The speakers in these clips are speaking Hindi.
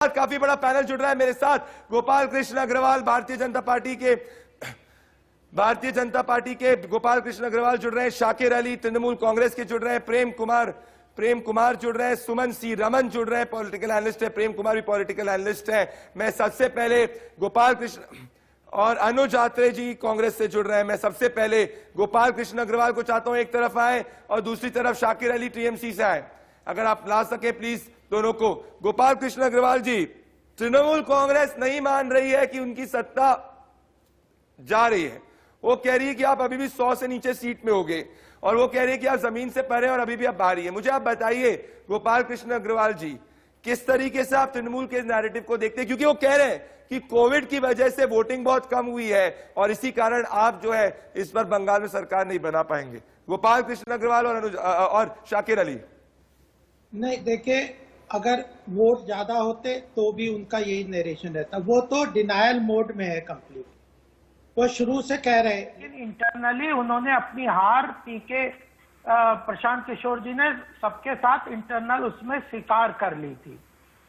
काफी बड़ा पैनल जुड़ रहा है मेरे साथ। गोपाल कृष्ण अग्रवाल भारतीय जनता पार्टी के गोपाल कृष्ण अग्रवाल जुड़ रहे हैं, शाकिर अली तृणमूल कांग्रेस के जुड़ रहे हैं, प्रेम कुमार जुड़ रहे हैं, सुमन सी रमन जुड़ रहे हैं, पॉलिटिकल एनालिस्ट है, प्रेम कुमार भी पॉलिटिकल एनालिस्ट है। मैं सबसे पहले गोपाल कृष्ण और अनुज आत्रे जी कांग्रेस से जुड़ रहे हैं। मैं सबसे पहले गोपाल कृष्ण अग्रवाल को चाहता हूं एक तरफ आए और दूसरी तरफ शाकिर अली टीएमसी से आए। अगर आप ला सके प्लीज दोनों को। गोपाल कृष्ण अग्रवाल जी, तृणमूल कांग्रेस नहीं मान रही है कि उनकी सत्ता जा रही है। वो कह रही है कि आप अभी भी 100 से नीचे सीट में होगे और वो कह रही है कि आप जमीन से परे और अभी भी आप बाहरी है। मुझे आप बताइए गोपाल कृष्ण अग्रवाल जी, किस तरीके से आप तृणमूल के नैरेटिव को देखते हैं, क्योंकि वो कह रहे हैं कि कोविड की वजह से वोटिंग बहुत कम हुई है और इसी कारण आप जो है इस पर बंगाल में सरकार नहीं बना पाएंगे। गोपाल कृष्ण अग्रवाल और शाकिर अली। नहीं, देखिए, अगर वोट ज्यादा होते तो भी उनका यही नरेशन रहता। वो तो डिनायल मोड में है कंप्लीट। वो शुरू से कह रहे हैं, लेकिन इंटरनली उन्होंने अपनी हार पी के प्रशांत किशोर जी ने सबके साथ इंटरनल उसमें स्वीकार कर ली थी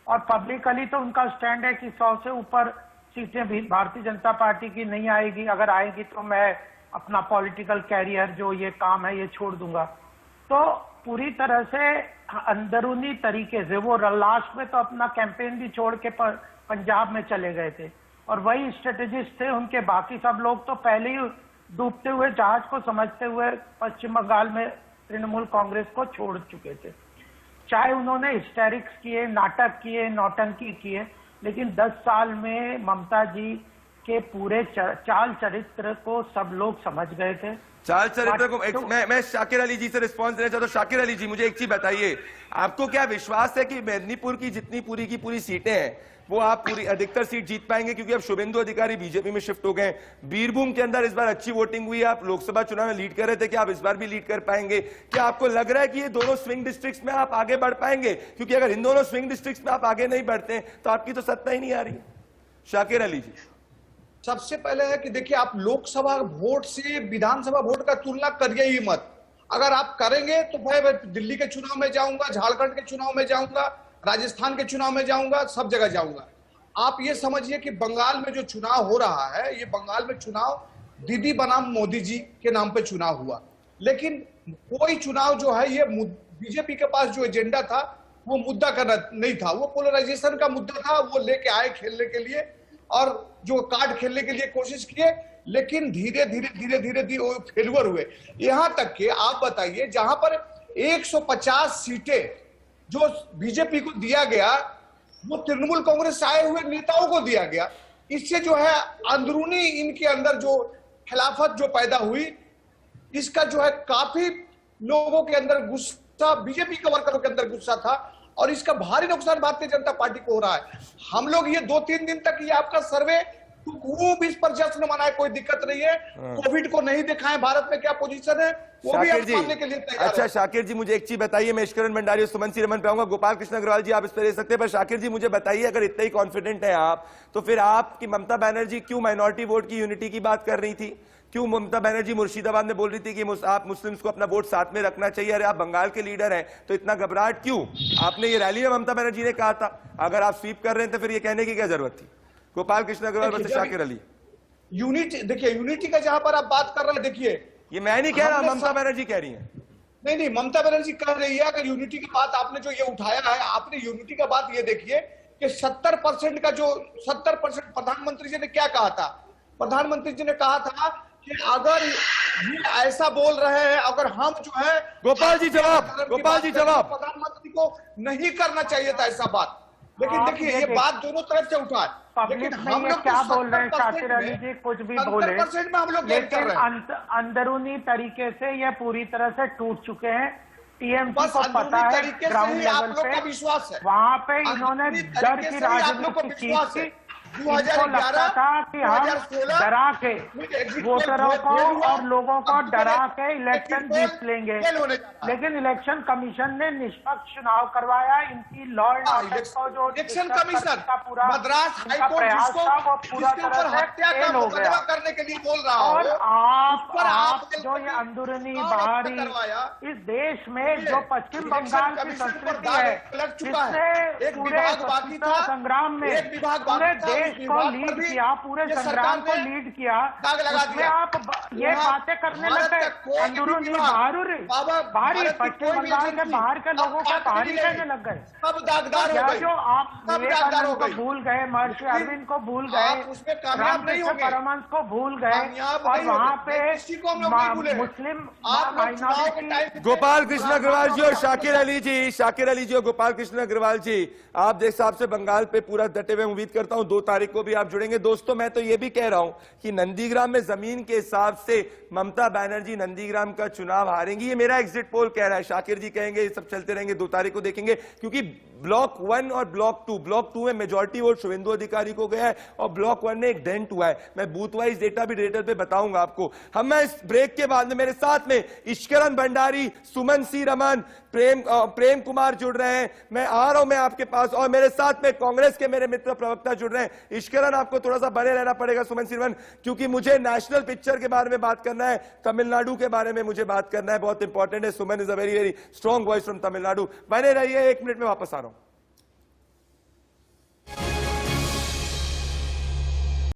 और पब्लिकली तो उनका स्टैंड है कि 100 से ऊपर सीटें भी भारतीय जनता पार्टी की नहीं आएगी, अगर आएगी तो मैं अपना पॉलिटिकल कैरियर जो ये काम है ये छोड़ दूंगा। तो पूरी तरह से अंदरूनी तरीके से वो लास्ट में तो अपना कैंपेन भी छोड़ के पंजाब में चले गए थे और वही स्ट्रेटेजिस्ट थे उनके। बाकी सब लोग तो पहले ही डूबते हुए जहाज को समझते हुए पश्चिम बंगाल में तृणमूल कांग्रेस को छोड़ चुके थे। चाहे उन्होंने हिस्टेरिक्स किए, नाटक किए, नौटंकी किए, लेकिन 10 साल में ममता जी के पूरे चाल चरित्र को सब लोग समझ गए थे। चाल चरित्र को मैं शाकिर अली जी से रिस्पांस देना चाहता हूं। शाकिर अली जी, मुझे एक चीज बताइए, आपको क्या विश्वास है कि मेदिनीपुर की जितनी पूरी की पूरी सीटें हैं वो आप पूरी अधिकतर सीट जीत पाएंगे, क्योंकि अब शुभेंदु अधिकारी बीजेपी में शिफ्ट हो गए। बीरभूम के अंदर इस बार अच्छी वोटिंग हुई है, आप लोकसभा चुनाव में लीड कर रहे थे, कि आप इस बार भी लीड कर पाएंगे? क्या आपको लग रहा है कि ये दोनों स्विंग डिस्ट्रिक्ट्स में आप आगे बढ़ पाएंगे? क्योंकि अगर इन दोनों स्विंग डिस्ट्रिक्ट्स में आप आगे नहीं बढ़ते तो आपकी तो सत्ता ही नहीं आ रही। शाकिर अली जी, सबसे पहले है कि देखिए, आप लोकसभा वोट से विधानसभा वोट का तुलना करिए ही मत। अगर आप करेंगे तो मैं दिल्ली के चुनाव में जाऊंगा, झारखंड के चुनाव में जाऊंगा, राजस्थान के चुनाव में जाऊंगा, सब जगह जाऊंगा। आप ये समझिए कि बंगाल में जो चुनाव हो रहा है, ये बंगाल में चुनाव दीदी बनाम मोदी जी के नाम पे चुनाव हुआ, लेकिन कोई चुनाव जो है ये बीजेपी के पास जो एजेंडा था वो मुद्दा करना नहीं था, वो पोलराइजेशन का मुद्दा था। वो लेके आए खेलने के लिए और जो कार्ड खेलने के लिए कोशिश किए, लेकिन धीरे धीरे वो फेलुअर हुए। यहां तक कि आप बताइए, जहां पर 150 सीटें जो बीजेपी को दिया गया वो तृणमूल कांग्रेस से आए हुए नेताओं को दिया गया। इससे जो है अंदरूनी इनके अंदर जो खिलाफत जो पैदा हुई, इसका जो है काफी लोगों के अंदर गुस्सा, बीजेपी के वर्करों के अंदर गुस्सा था और इसका भारी नुकसान भारतीय जनता पार्टी को हो रहा है। हम लोग ये 2-3 दिन तक ये आपका सर्वे खूब इस पर जश्न मनाए, कोई दिक्कत नहीं है। कोविड को नहीं दिखाएं भारत में क्या पोजीशन है, वो भी आप मानने के लिए तैयार। अच्छा शाकिर जी, मुझे एक चीज बताइए, मैं इश्करण भंडारी और सुमन सी रमन पे आऊंगा। गोपाल कृष्ण अग्रवाल जी आप इस पर ले सकते हैं, पर शाकिर जी मुझे बताइए, अगर इतने ही कॉन्फिडेंट है आप, तो फिर आपकी ममता बनर्जी क्यों माइनॉरिटी वोट की यूनिटी की बात कर रही थी? क्यों ममता बनर्जी मुर्शिदाबाद में बोल रही थी कि आप मुस्लिम्स को अपना वोट साथ में रखना चाहिए? अरे आप बंगाल के लीडर हैं, तो इतना घबराहट क्यों? आपने ये रैली में ममता बनर्जी ने कहा था, अगर आप स्वीप कर रहे हैं तो फिर ये कहने की क्या जरूरत थी? गोपाल कृष्ण अग्रवाल वर्सेस शाकिर अली। यूनिटी, देखिए यूनिटी का जहां पर आप बात कर रहे हैं, देखिए ये मैं नहीं कह रहा, ममता बनर्जी कह रही है। नहीं, ममता बनर्जी कह रही है। अगर यूनिटी की बात आपने जो ये उठाया है, आपने यूनिटी का बात ये देखिए कि 70% का जो 70% प्रधानमंत्री जी ने क्या कहा था? प्रधानमंत्री जी ने कहा था कि अगर ये ऐसा बोल रहे हैं, अगर हम जो है गोपाल जी जवाब, प्रधानमंत्री को नहीं करना चाहिए था ऐसा बात। लेकिन देखिए ये बात दोनों तरफ से उठा है, लेकिन हम लोग क्या बोल रहे हैं शाकिर अली जी, कुछ भी बोले, 70% में हम लोग गेन कर रहे हैं। अंदरूनी तरीके से ये पूरी तरह से टूट चुके हैं। टीएमसी को पता है ग्राउंड लेवल पे, विश्वास है वहां पे इन्होंने डर की राजनीति की थी इनको लगता था कि हम 2011, डरा के एग्जिट पोल वोटरों को फेल हुआ, और लोगों को अब डरा देखिए, के इलेक्शन एग्जिट पोल जीत लेंगे, फेल होने जा रहा है। लेकिन इलेक्शन कमीशन ने निष्पक्ष चुनाव करवाया। इनकी लॉ एंड ऑर्डर को जो इलेक्शन डिस्टर्ब कमीशन करने का पूरा मद्रास इनका हाईकोर्ट प्रयास जिसको था वो पूरा जिसके ऊपर तरह से हत्या का फेल हो मुकदमा गया। करने के लिए बोल रहा हो, और आप उस पर आप जो ये अंदरूनी और बाहरी करवाया। इस देश में जो पश्चिम इलेक्शन बंगाल की कमीशन पर संस्कृति दाग है, लग चुका है। जिसने एक पूरे विभाग बाकी स्वतंत्रता था, संग्राम में एक विभाग पूरे बाकी था, देश उस को विभाग पर लीड भी किया, पूरे ये संग्राम को सरकार ने लीड किया, दाग लगा उसमें दिया। आप ये वहाँ बातें करने भारत लग का गए कोई भी अंदरूनी विभाग, बाहरी भारत की पश्चिम कोई भी बंगाल के एजेंसी बाहर के लोगों को अब बाहरी नहीं कहने लग गए। सब दागदार हो या गई, जो आप सब दागदार विवेकानंद हो को गई। भूल गए, महर्षि अरविंद को भूल आप गए, उसमें कामयाब नहीं रामकृष्ण होंगे, परमहंस को भूल गए, कामयाब और नहीं वहाँ होंगे। पे किसी को हम लोग नहीं भूले। मुस्लिम आप लोग चुनाव के माइनॉरिटी टाइम पे गोपाल कृष्ण अग्रवाल जी और शाकिर अली जी और गोपाल कृष्ण अग्रवाल जी, आप देख साहब से बंगाल पे पूरा डटे हुए, उम्मीद करता हूं 2 तारीख को भी आप जुड़ेंगे। दोस्तों मैं तो ये भी कह रहा हूं कि नंदीग्राम में जमीन के हिसाब से ममता बनर्जी नंदीग्राम का चुनाव हारेंगी, ये मेरा एग्जिट पोल कह रहा है। शाकिर जी कहेंगे ये सब चलते रहेंगे, 2 तारीख को देखेंगे, क्योंकि ब्लॉक 1 और ब्लॉक 2 में मेजॉरिटी वोट शुभेंदु अधिकारी को गया है और ब्लॉक 1 में एक डेंट हुआ है। मैं बूथ वाइज डेटा भी डिटेल पे बताऊंगा आपको। मैं इस ब्रेक के बाद में मेरे साथ में इश्करन भंडारी, सुमन सी रमन, प्रेम कुमार जुड़ रहे हैं। मैं आ रहा हूं मैं आपके पास, और मेरे साथ में कांग्रेस के मेरे मित्र प्रवक्ता जुड़ रहे हैं। इश्करन आपको थोड़ा सा बने रहना पड़ेगा, सुमन सी रमन, क्योंकि मुझे नेशनल पिक्चर के बारे में बात करना है, तमिलनाडु के बारे में मुझे बात करना है, बहुत इंपॉर्टेंट है। Suman is a very very strong voice from Tamil Nadu. बने रहिए, 1 मिनट में वापस आ रहा हूं।